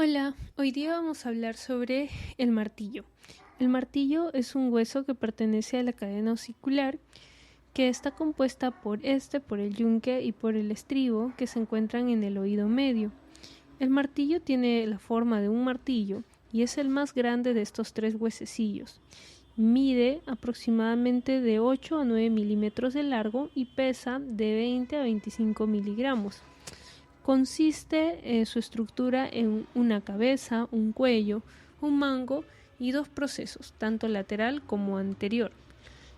Hola, hoy día vamos a hablar sobre el martillo. El martillo es un hueso que pertenece a la cadena osicular que está compuesta por el yunque y por el estribo que se encuentran en el oído medio. El martillo tiene la forma de un martillo y es el más grande de estos tres huesecillos. Mide aproximadamente de 8 a 9 milímetros de largo y pesa de 20 a 25 miligramos. Consiste su estructura en una cabeza, un cuello, un mango y dos procesos, tanto lateral como anterior.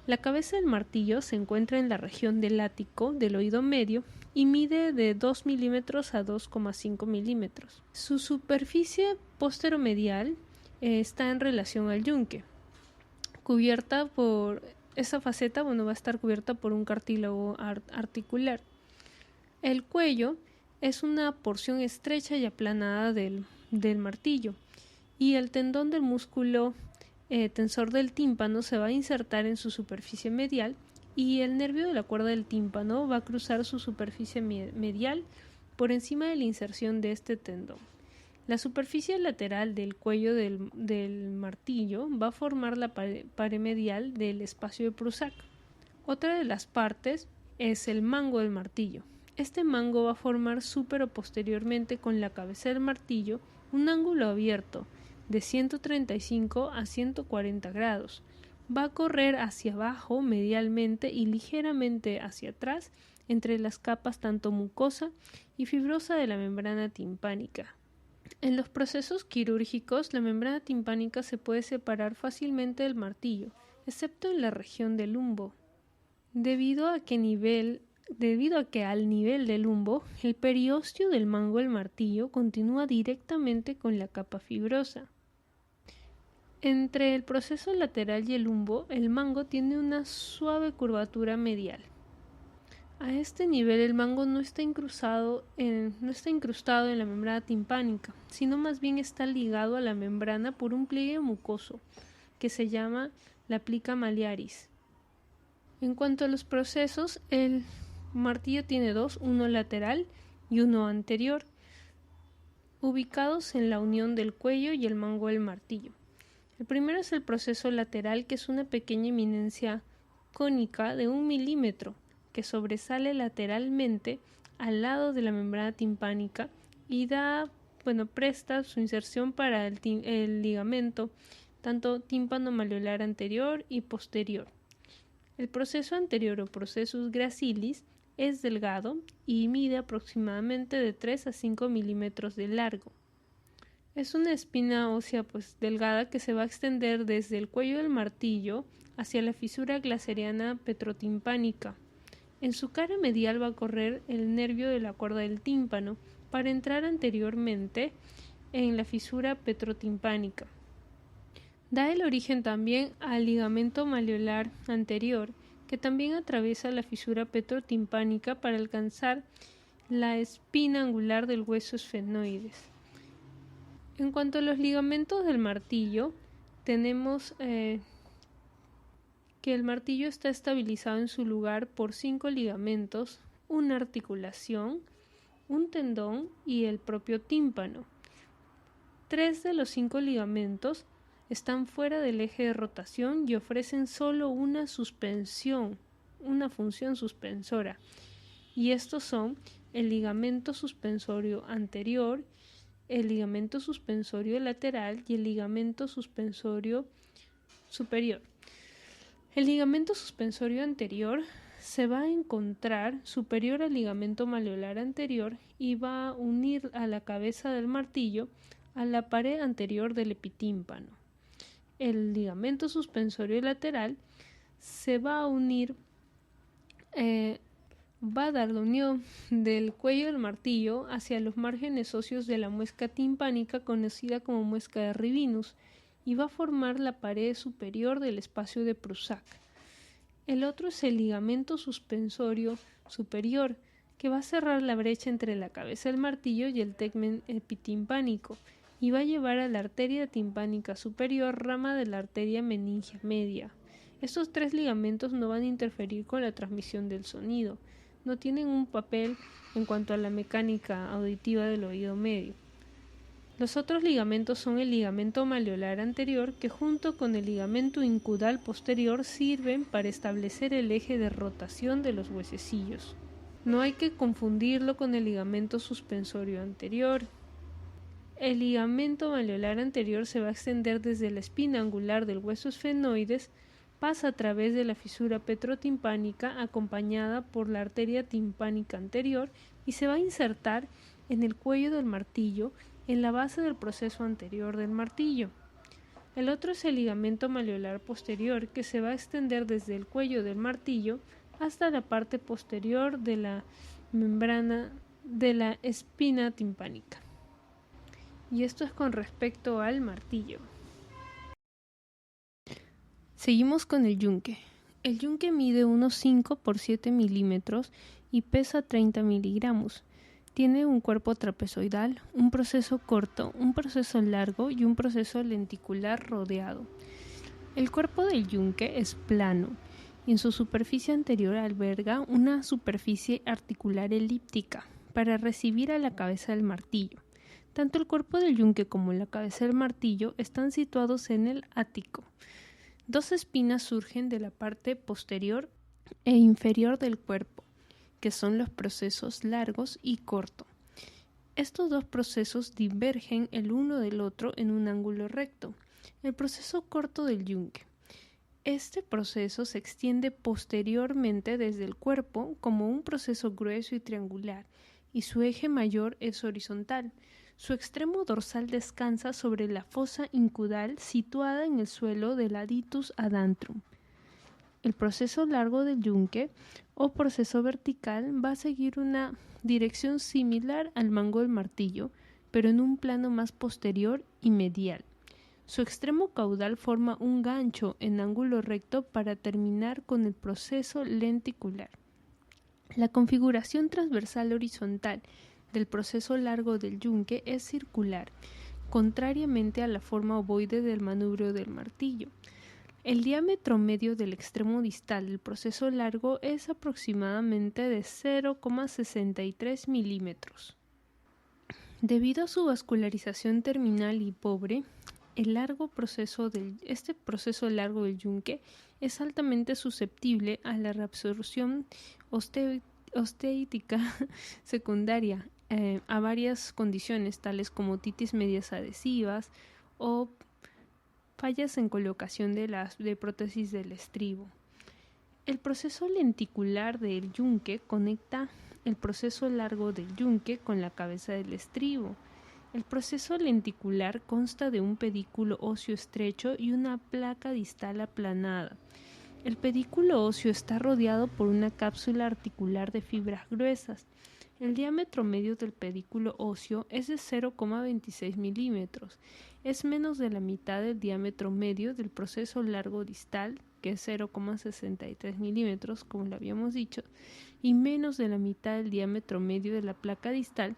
La cabeza del martillo se encuentra en la región del ático del oído medio y mide de 2 milímetros a 2,5 milímetros. Su superficie posteromedial está en relación al yunque, cubierta por esa faceta, va a estar cubierta por un cartílago articular. El cuello es una porción estrecha y aplanada del martillo, y el tendón del músculo tensor del tímpano se va a insertar en su superficie medial y el nervio de la cuerda del tímpano va a cruzar su superficie medial por encima de la inserción de este tendón. La superficie lateral del cuello del martillo va a formar la pared medial del espacio de Prusac. Otra de las partes es el mango del martillo. Este mango va a formar súper o posteriormente con la cabeza del martillo un ángulo abierto de 135 a 140 grados. Va a correr hacia abajo medialmente y ligeramente hacia atrás entre las capas tanto mucosa y fibrosa de la membrana timpánica. En los procesos quirúrgicos, la membrana timpánica se puede separar fácilmente del martillo, excepto en la región del lumbo. Debido a que al nivel del lumbo, el periósteo del mango del martillo continúa directamente con la capa fibrosa. Entre el proceso lateral y el lumbo, el mango tiene una suave curvatura medial. A este nivel el mango no está incrustado en la membrana timpánica, sino más bien está ligado a la membrana por un pliegue mucoso que se llama la plica maliaris. En cuanto a los procesos, el martillo tiene dos, uno lateral y uno anterior, ubicados en la unión del cuello y el mango del martillo. El primero es el proceso lateral, que es una pequeña eminencia cónica de 1 milímetro que sobresale lateralmente al lado de la membrana timpánica y presta su inserción para el ligamento, tanto tímpano malleolar anterior y posterior. El proceso anterior o procesus gracilis es delgado y mide aproximadamente de 3 a 5 milímetros de largo. Es una espina ósea delgada que se va a extender desde el cuello del martillo hacia la fisura glaceriana petrotimpánica. En su cara medial va a correr el nervio de la cuerda del tímpano para entrar anteriormente en la fisura petrotimpánica. Da el origen también al ligamento malleolar anterior, que también atraviesa la fisura petrotimpánica para alcanzar la espina angular del hueso esfenoides. En cuanto a los ligamentos del martillo, tenemos que el martillo está estabilizado en su lugar por 5 ligamentos, una articulación, un tendón y el propio tímpano. 3 de los 5 ligamentos están fuera del eje de rotación y ofrecen solo una función suspensora, y estos son el ligamento suspensorio anterior, el ligamento suspensorio lateral y el ligamento suspensorio superior. El ligamento suspensorio anterior se va a encontrar superior al ligamento malleolar anterior y va a unir a la cabeza del martillo a la pared anterior del epitímpano. El ligamento suspensorio lateral se va a unir, va a dar la unión del cuello del martillo hacia los márgenes óseos de la muesca timpánica, conocida como muesca de Rivinus, y va a formar la pared superior del espacio de Prusac. El otro es el ligamento suspensorio superior, que va a cerrar la brecha entre la cabeza del martillo y el tegmen epitimpánico, y va a llevar a la arteria timpánica superior, rama de la arteria meningia media. Estos 3 ligamentos no van a interferir con la transmisión del sonido, no tienen un papel en cuanto a la mecánica auditiva del oído medio. Los otros ligamentos son el ligamento malleolar anterior, que junto con el ligamento incudal posterior sirven para establecer el eje de rotación de los huesecillos. No hay que confundirlo con el ligamento suspensorio anterior. El ligamento malleolar anterior se va a extender desde la espina angular del hueso esfenoides, pasa a través de la fisura petrotimpánica acompañada por la arteria timpánica anterior y se va a insertar en el cuello del martillo, en la base del proceso anterior del martillo. El otro es el ligamento malleolar posterior, que se va a extender desde el cuello del martillo hasta la parte posterior de la membrana de la espina timpánica. Y esto es con respecto al martillo. Seguimos con el yunque. El yunque mide unos 5 por 7 milímetros y pesa 30 miligramos. Tiene un cuerpo trapezoidal, un proceso corto, un proceso largo y un proceso lenticular rodeado. El cuerpo del yunque es plano y en su superficie anterior alberga una superficie articular elíptica para recibir a la cabeza del martillo. Tanto el cuerpo del yunque como la cabeza del martillo están situados en el ático. Dos espinas surgen de la parte posterior e inferior del cuerpo, que son los procesos largos y corto. Estos dos procesos divergen el uno del otro en un ángulo recto. El proceso corto del yunque. Este proceso se extiende posteriormente desde el cuerpo como un proceso grueso y triangular, y su eje mayor es horizontal. Su extremo dorsal descansa sobre la fosa incudal situada en el suelo del aditus adantrum. El proceso largo del yunque o proceso vertical va a seguir una dirección similar al mango del martillo, pero en un plano más posterior y medial. Su extremo caudal forma un gancho en ángulo recto para terminar con el proceso lenticular. La configuración transversal horizontal del proceso largo del yunque es circular, contrariamente a la forma ovoide del manubrio del martillo. El diámetro medio del extremo distal del proceso largo es aproximadamente de 0,63 milímetros. Debido a su vascularización terminal y pobre, este proceso largo del yunque es altamente susceptible a la reabsorción osteítica secundaria a varias condiciones tales como otitis medias adhesivas o fallas en colocación de prótesis del estribo. El proceso lenticular del yunque conecta el proceso largo del yunque con la cabeza del estribo. El proceso lenticular consta de un pedículo óseo estrecho y una placa distal aplanada. El pedículo óseo está rodeado por una cápsula articular de fibras gruesas. El diámetro medio del pedículo óseo es de 0,26 milímetros. Es menos de la mitad del diámetro medio del proceso largo distal, que es 0,63 milímetros, como lo habíamos dicho, y menos de la mitad del diámetro medio de la placa distal,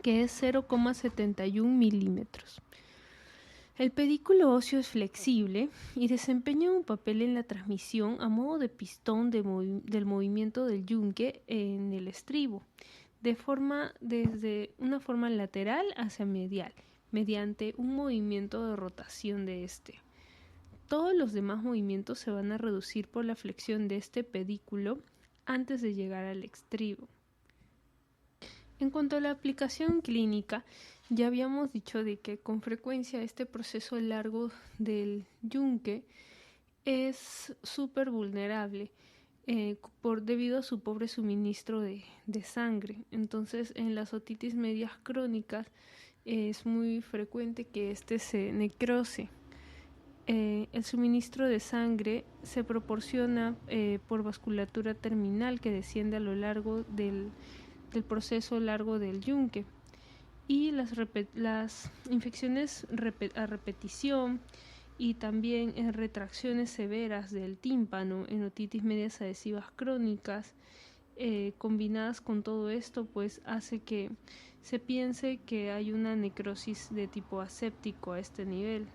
que es 0,71 milímetros. El pedículo óseo es flexible y desempeña un papel en la transmisión a modo de pistón del movimiento del yunque en el estribo, desde una forma lateral hacia medial, mediante un movimiento de rotación de este. Todos los demás movimientos se van a reducir por la flexión de este pedículo antes de llegar al estribo. En cuanto a la aplicación clínica, ya habíamos dicho de que con frecuencia este proceso largo del yunque es súper vulnerable debido a su pobre suministro de sangre. Entonces, en las otitis medias crónicas es muy frecuente que este se necrose. El suministro de sangre se proporciona por vasculatura terminal que desciende a lo largo del proceso largo del yunque, y las infecciones a repetición y también en retracciones severas del tímpano en otitis medias adhesivas crónicas combinadas con todo esto, pues hace que se piense que hay una necrosis de tipo aséptico a este nivel.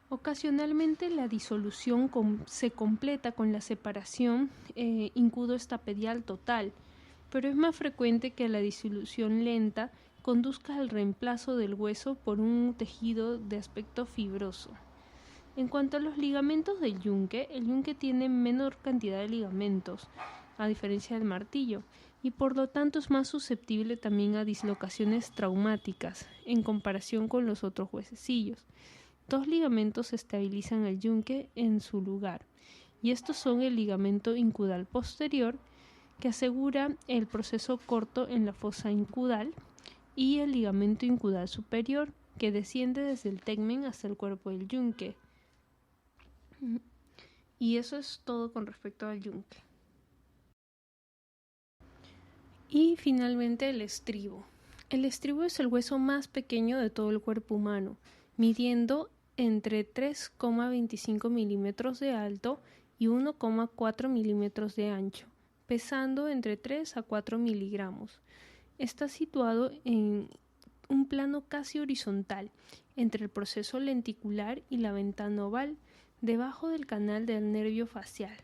Ocasionalmente la disolución se completa con la separación incudo-estapedial total, pero es más frecuente que la disolución lenta conduzca al reemplazo del hueso por un tejido de aspecto fibroso. En cuanto a los ligamentos del yunque, el yunque tiene menor cantidad de ligamentos, a diferencia del martillo, y por lo tanto es más susceptible también a dislocaciones traumáticas en comparación con los otros huesecillos. 2 ligamentos estabilizan el yunque en su lugar, y estos son el ligamento incudal posterior, que asegura el proceso corto en la fosa incudal, y el ligamento incudal superior, que desciende desde el tegmen hasta el cuerpo del yunque. Y eso es todo con respecto al yunque. Y finalmente el estribo. El estribo es el hueso más pequeño de todo el cuerpo humano, midiendo entre 3,25 milímetros de alto y 1,4 milímetros de ancho, pesando entre 3 a 4 miligramos. Está situado en un plano casi horizontal entre el proceso lenticular y la ventana oval, debajo del canal del nervio facial.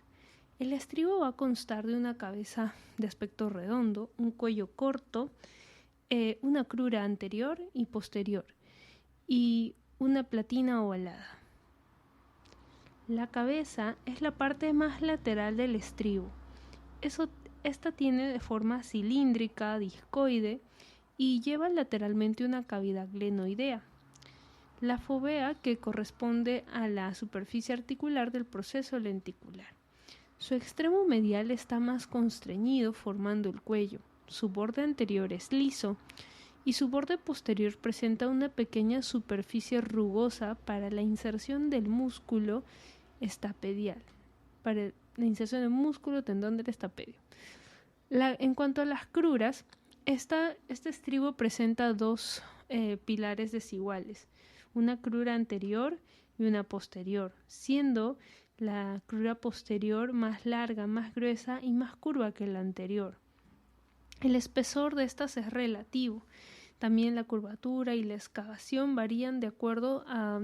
El estribo va a constar de una cabeza de aspecto redondo, un cuello corto, una crura anterior y posterior y una platina ovalada. La cabeza es la parte más lateral del estribo. Esta tiene de forma cilíndrica, discoide y lleva lateralmente una cavidad glenoidea. La fovea, que corresponde a la superficie articular del proceso lenticular. Su extremo medial está más constreñido, formando el cuello. Su borde anterior es liso y su borde posterior presenta una pequeña superficie rugosa para la inserción del músculo estapedial, para la inserción del músculo tendón del estapedio. En cuanto a las cruras, este estribo presenta 2 pilares desiguales, una crura anterior y una posterior, siendo la crura posterior más larga, más gruesa y más curva que la anterior. El espesor de estas es relativo. También la curvatura y la excavación varían de acuerdo a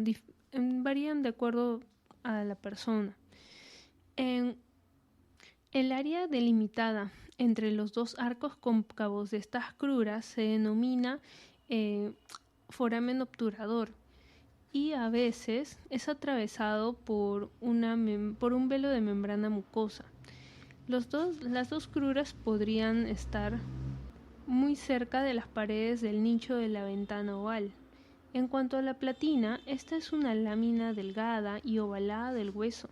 la persona. En el área delimitada entre los 2 arcos cóncavos de estas cruras se denomina foramen obturador, y a veces es atravesado por un velo de membrana mucosa. Las dos cruras podrían estar muy cerca de las paredes del nicho de la ventana oval. En cuanto a la platina, esta es una lámina delgada y ovalada del hueso.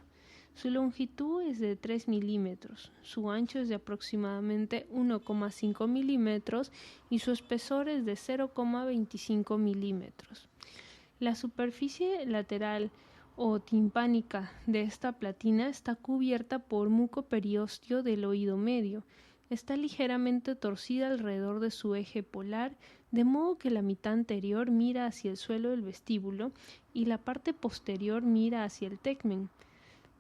Su longitud es de 3 milímetros, su ancho es de aproximadamente 1,5 milímetros y su espesor es de 0,25 milímetros. La superficie lateral o timpánica de esta platina está cubierta por muco periósteo del oído medio. Está ligeramente torcida alrededor de su eje polar, de modo que la mitad anterior mira hacia el suelo del vestíbulo y la parte posterior mira hacia el tegmen.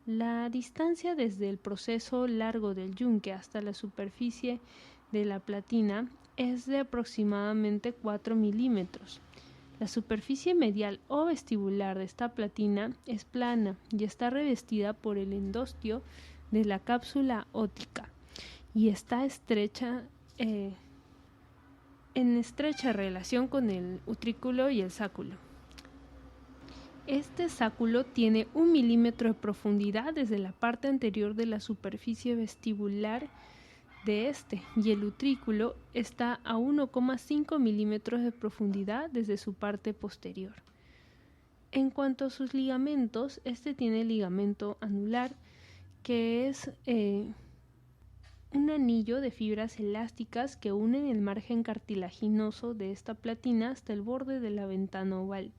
La distancia desde el proceso largo del yunque hasta la superficie de la platina es de aproximadamente 4 milímetros. La superficie medial o vestibular de esta platina es plana y está revestida por el endostio de la cápsula óptica y está en estrecha relación con el utrículo y el sáculo. Este sáculo tiene 1 milímetro de profundidad desde la parte anterior de la superficie vestibular de este, y el utrículo está a 1,5 milímetros de profundidad desde su parte posterior. En cuanto a sus ligamentos, este tiene ligamento anular, que es un anillo de fibras elásticas que unen el margen cartilaginoso de esta platina hasta el borde de la ventana oval.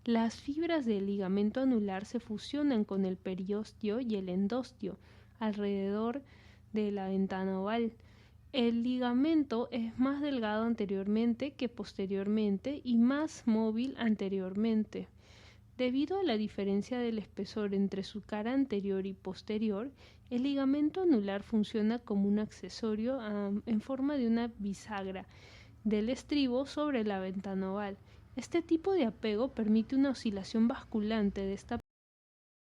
Las fibras del ligamento anular se fusionan con el periósteo y el endostio alrededor de la ventana oval. El ligamento es más delgado anteriormente que posteriormente y más móvil anteriormente. Debido a la diferencia del espesor entre su cara anterior y posterior, el ligamento anular funciona como un accesorio en forma de una bisagra del estribo sobre la ventana oval. Este tipo de apego permite una oscilación basculante de esta